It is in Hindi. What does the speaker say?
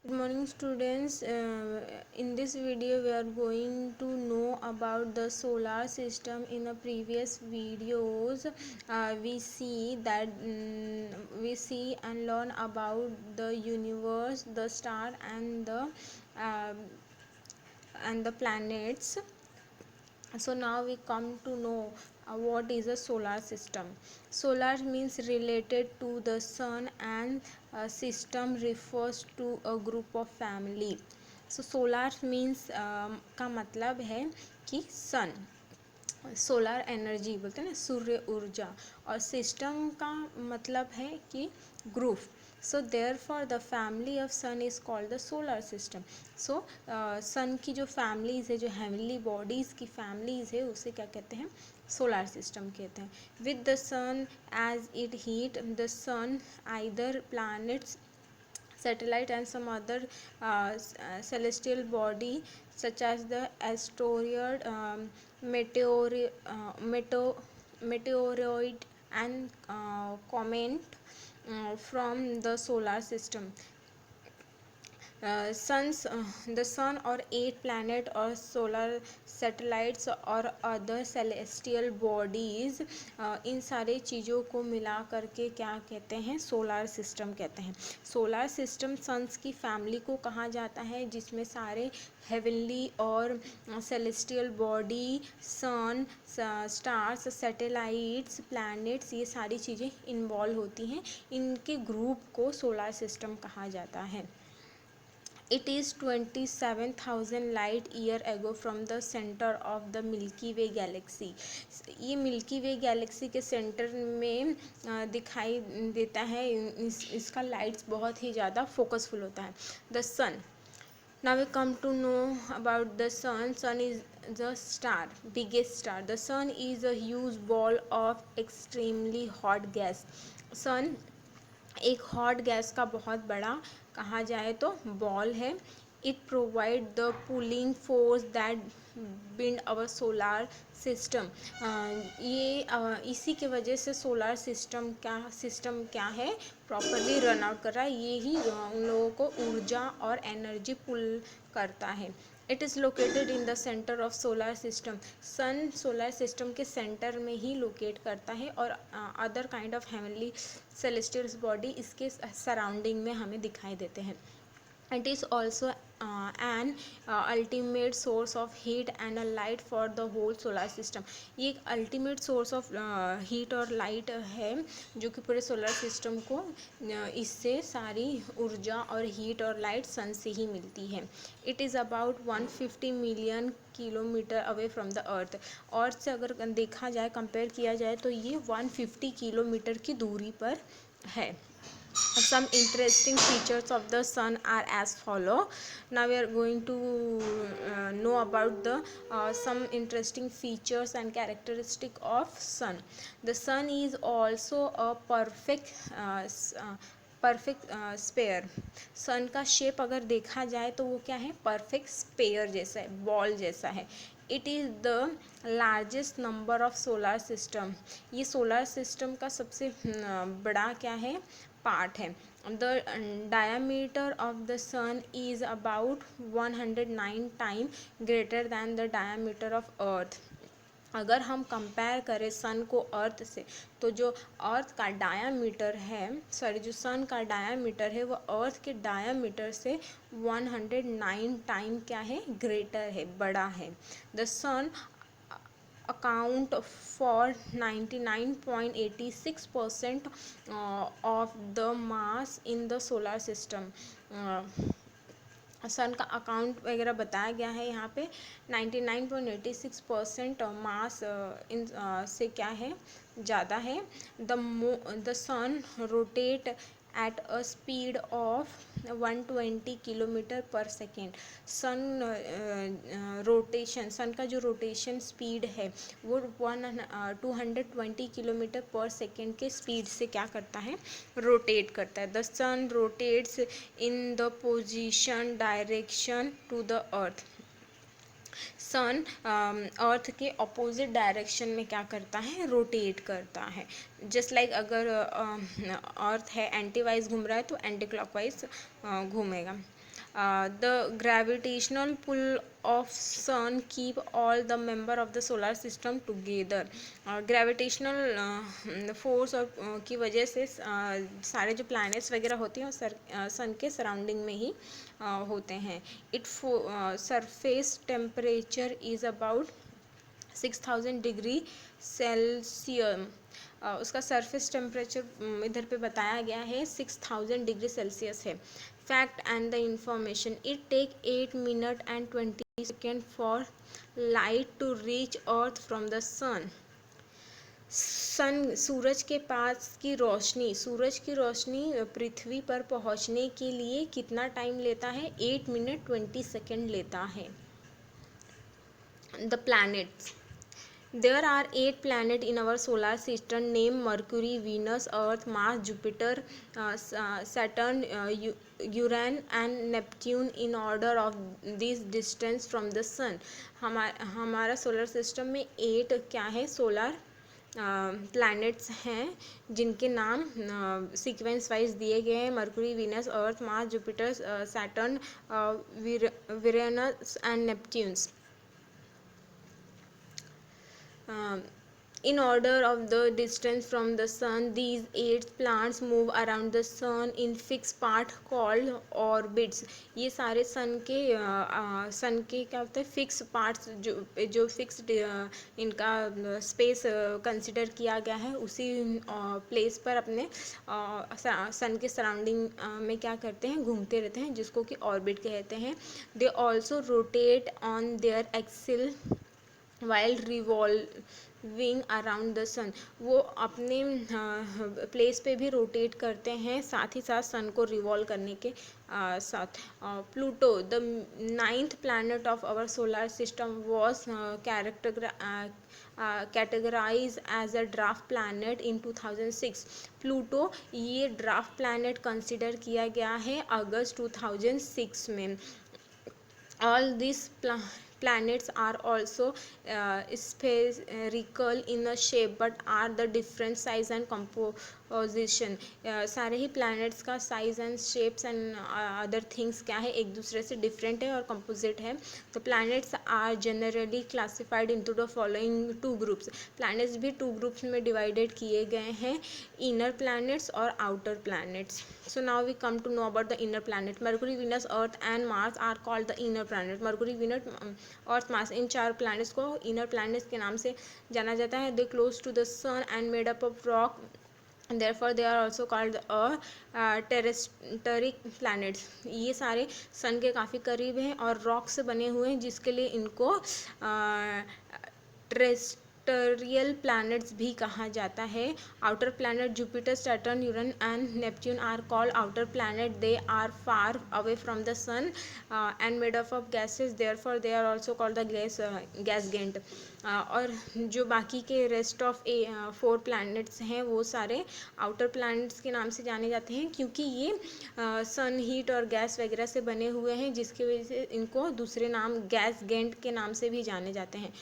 Good morning students. In this video we are going to know about the solar system. In the previous videos we see and learn about the universe, the star uh, and the planets. So now we come to know what is a solar system. Solar means related to the sun, and system refers to a group of family. So solar means का मतलब है कि सन, सोलर एनर्जी बोलते हैं ना, सूर्य ऊर्जा, और सिस्टम का मतलब है कि group. So therefore the family of sun is called the solar system. सो सन की जो फैमिलीज है, जो हेवनली बॉडीज़ की फैमिलीज है, उसे क्या कहते हैं? सोलर सिस्टम कहते हैं. With the sun as it heat the sun either planets, satellite and some other celestial body such as the asteroid, meteoroid and comet from the solar system. The sun or 8 planet or solar satellites और अदर सेलेस्टियल बॉडीज़, इन सारे चीज़ों को मिला करके क्या कहते हैं? सोलर सिस्टम कहते हैं. सोलर सिस्टम सन्स की फैमिली को कहा जाता है, जिसमें सारे हेवनली और सेलेस्टियल बॉडी, सन, स्टार्स, सैटेलाइट्स, प्लैनेट्स, ये सारी चीज़ें इन्वॉल्व होती हैं. इनके ग्रुप को सोलर सिस्टम कहा जाता है. It is 27,000 light year ago from the center of the Milky Way galaxy. ये मिल्की वे गैलेक्सी के सेंटर में दिखाई देता है. इसका लाइट्स बहुत ही ज़्यादा फोकसफुल होता है. The sun. Now we come to know about the sun. Sun is the star, biggest star. The sun is a huge ball of extremely hot gas. Sun एक हॉट गैस का बहुत बड़ा, कहा जाए तो, बॉल है. It provide the pulling force that bind our solar system. इसी के वजह से सोलर सिस्टम क्या है, प्रॉपरली रन आउट कर रहा है. ये ही उन लोगों को ऊर्जा और एनर्जी पुल करता है. It is located in the centre of solar system. Sun solar system के सेंटर में ही लोकेट करता है, और other kind of heavenly celestial body इसके सराउंडिंग में हमें दिखाई देते हैं. It is also an ultimate source of heat and a light for the whole solar system. ये एक अल्टीमेट सोर्स ऑफ हीट और लाइट है, जो कि पूरे सोलर सिस्टम को इससे सारी ऊर्जा और हीट और लाइट सन से ही मिलती है. It is about 150 million kilometre away from the earth. Earth से अगर देखा जाए, कंपेयर किया जाए, तो ये 150 किलोमीटर की दूरी पर है. Some interesting features of the sun are as follow. Now we are going to know about the some interesting features and characteristic of sun. The sun is also a perfect sphere. Sun का शेप अगर देखा जाए तो वो क्या है? परफेक्ट स्पेयर जैसा है, बॉल जैसा है. It is the largest number of solar system. ये सोलर सिस्टम का सबसे बड़ा क्या है? पार्ट है. The diameter of the sun is about 109 time greater than the diameter of earth. अगर हम कंपेयर करें सन को अर्थ से, तो जो अर्थ का डायामीटर है, जो सन का डायामीटर है, वो अर्थ के डायामीटर से 109 टाइम क्या है? ग्रेटर है, बड़ा है. The sun account for 99.86% of the mass in the solar system. सन का अकाउंट वगैरह बताया गया है यहाँ पे. 99.86% मास इन से क्या है? ज़्यादा है. The sun rotate at a speed of 120 kilometre पर सेकेंड. सन का जो रोटेशन स्पीड है, वो 220 किलोमीटर पर सेकेंड के स्पीड से क्या करता है? रोटेट करता है. The sun rotates in the position direction to the earth. Sun earth के अपोजिट डायरेक्शन में क्या करता है? रोटेट करता है. जस्ट लाइक अगर अर्थ है एंटी वाइज घूम रहा है, तो एंटी क्लॉकवाइज घूमेगा. The gravitational pull of sun keep all the member of the solar system together. Gravitational force और की वजह से सारे जो प्लैनेट्स वगैरह होते हैं वो सन के सराउंडिंग में ही होते हैं. It surface temperature is about 6000 degree Celsius. उसका सरफेस टेम्परेचर इधर पे बताया गया है 6000 डिग्री सेल्सियस है. Fact and the information. It take 8 minute and 20 second for light to reach earth from the sun. सूरज के पास की रोशनी पृथ्वी पर पहुंचने के लिए कितना टाइम लेता है? 8 मिनट 20 सेकेंड लेता है. The planets. There are 8 planets in our solar system named Mercury, Venus, Earth, Mars, Jupiter, Saturn, Uranus and Neptune in order of this distance from the sun. हमारा सोलर सिस्टम में 8 क्या है? सोलर प्लैनेट्स हैं जिनके नाम सीक्वेंस वाइज दिए गए हैं. Mercury, Venus, Earth, Mars, Jupiter, Saturn, Uranus and Neptunes. In order of the distance from the sun, these 8 planets move around the sun in fixed part called orbits. ये सारे सन के क्या होता है? फिक्स पार्ट्स जो फिक्स्ड इनका स्पेस कंसिडर किया गया है उसी प्लेस पर अपने सन के सराउंडिंग में क्या करते हैं? घूमते रहते हैं, जिसको कि ऑर्बिट कहते हैं. They also rotate on their axis while revolving around the sun. वो अपने प्लेस पे भी रोटेट करते हैं, साथ ही साथ सन को रिवॉल्व करने के साथ. Pluto, the 9th planet of our solar system, was categorized as a dwarf planet in 2006. Pluto ये ड्राफ्ट प्लैनेट कंसिडर किया गया है अगस्त 2006 में. All these planets are also spherical in a shape but are the different size and composition. सारे ही planets का size and shapes and other things क्या है? एक दूसरे से different है और composite है. तो planets are generally classified into the following 2 groups. planets भी 2 groups में divided किए गए हैं, inner planets और outer planets. So now we come to know about the inner planet. Mercury, Venus, Earth and Mars are called the inner planet. Mercury, Venus, Earth, Mars, in 4 planets को inner planets के नाम से जाना जाता है. They close to the sun and made up of rock. Therefore they are also called terrestrial planets. ये सारे सन के काफ़ी करीब हैं और रॉक से बने हुए हैं, जिसके लिए इनको टेरेस्ट्रियल प्लैनेट्स भी कहा जाता है. Outer planet Jupiter, Saturn, Uranus and Neptune are called outer planet. They are far away from the sun and made up of gases. Therefore they are also called the gas giant. और जो बाकी के रेस्ट ऑफ 4 प्लैनेट्स हैं वो सारे आउटर प्लैनेट्स के नाम से जाने जाते हैं, क्योंकि ये सन, हीट और गैस वगैरह से बने हुए हैं, जिसकी वजह से इनको दूसरे नाम गैस गेंट के नाम से भी जाने जाते हैं.